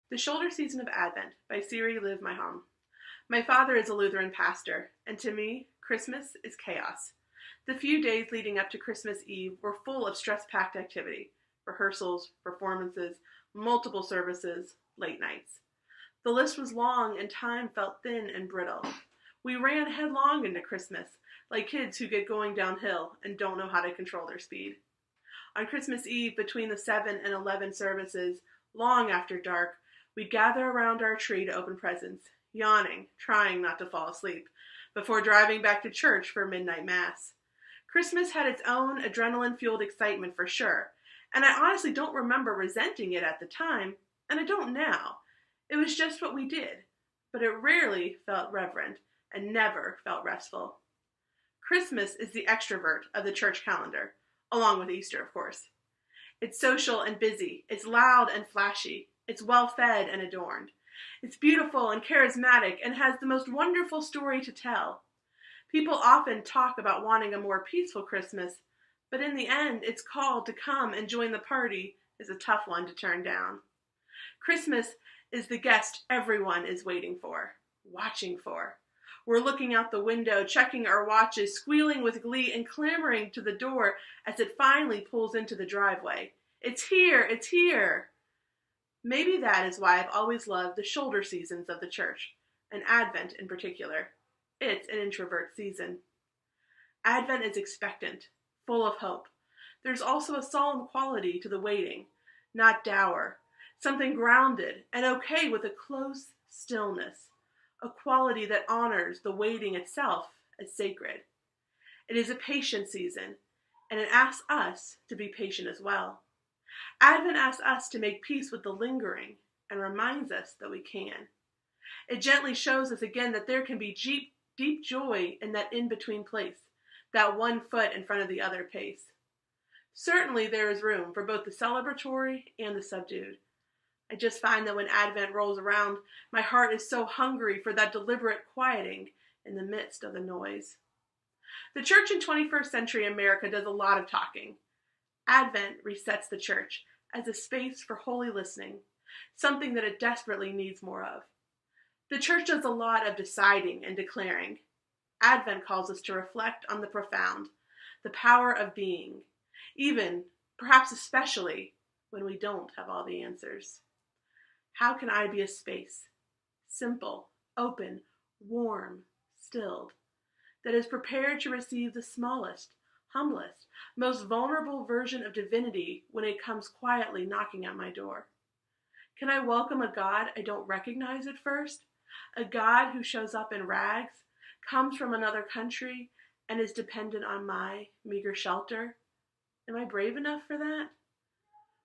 The Shoulder Season of Advent by Siri Live My Home. My father is a Lutheran pastor, and to me, Christmas is chaos. The few days leading up to Christmas Eve were full of stress-packed activity, rehearsals, performances, multiple services, late nights. The list was long and time felt thin and brittle. We ran headlong into Christmas, like kids who get going downhill and don't know how to control their speed. On Christmas Eve, between the 7 and 11 services, long after dark, we'd gather around our tree to open presents, yawning, trying not to fall asleep, before driving back to church for midnight mass. Christmas had its own adrenaline-fueled excitement for sure, and I honestly don't remember resenting it at the time, and I don't now. It was just what we did, but it rarely felt reverent and never felt restful. Christmas is the extrovert of the church calendar, along with Easter, of course. It's social and busy, it's loud and flashy, it's well-fed and adorned. It's beautiful and charismatic and has the most wonderful story to tell. People often talk about wanting a more peaceful Christmas, but in the end, its call to come and join the party is a tough one to turn down. Christmas is the guest everyone is waiting for, watching for. We're looking out the window, checking our watches, squealing with glee, and clamoring to the door as it finally pulls into the driveway. It's here! It's here! Maybe that is why I've always loved the shoulder seasons of the church, and Advent in particular. It's an introvert season. Advent is expectant, full of hope. There's also a solemn quality to the waiting, not dour, something grounded and okay with a close stillness, a quality that honors the waiting itself as sacred. It is a patient season, and it asks us to be patient as well. Advent asks us to make peace with the lingering and reminds us that we can. It gently shows us again that there can be deep joy in that in-between place, that one foot in front of the other pace. Certainly there is room for both the celebratory and the subdued. I just find that when Advent rolls around, my heart is so hungry for that deliberate quieting in the midst of the noise. The church in 21st century America does a lot of talking. Advent resets the church as a space for holy listening, something that it desperately needs more of. The church does a lot of deciding and declaring. Advent calls us to reflect on the profound, the power of being, even, perhaps especially, when we don't have all the answers. How can I be a space, simple, open, warm, stilled, that is prepared to receive the smallest, humblest, most vulnerable version of divinity when it comes quietly knocking at my door? Can I welcome a God I don't recognize at first? A God who shows up in rags, comes from another country, and is dependent on my meager shelter? Am I brave enough for that?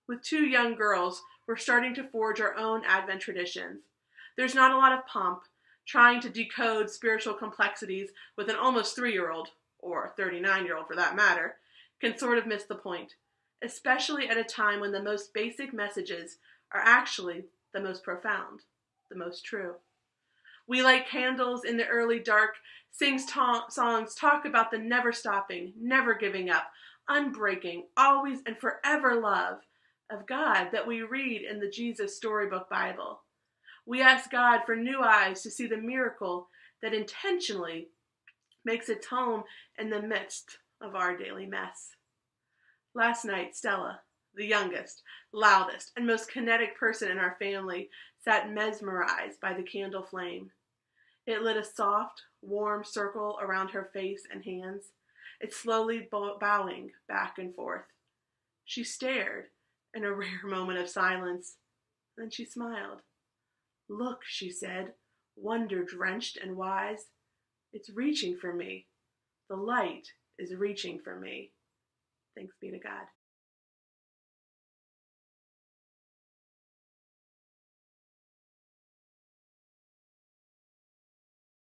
With two young girls, we're starting to forge our own Advent traditions. There's not a lot of pomp, trying to decode spiritual complexities with an almost 3-year-old, or 39-year-old for that matter, can sort of miss the point, especially at a time when the most basic messages are actually the most profound, the most true. We light candles in the early dark, sing songs, talk about the never stopping, never giving up, unbreaking, always and forever love of God that we read in the Jesus Storybook Bible. We ask God for new eyes to see the miracle that intentionally makes its home in the midst of our daily mess. Last night, Stella, the youngest, loudest, and most kinetic person in our family, sat mesmerized by the candle flame. It lit a soft, warm circle around her face and hands, it slowly bowing back and forth. She stared in a rare moment of silence. Then she smiled. "Look," she said, wonder-drenched and wise. "It's reaching for me. The light is reaching for me." Thanks be to God.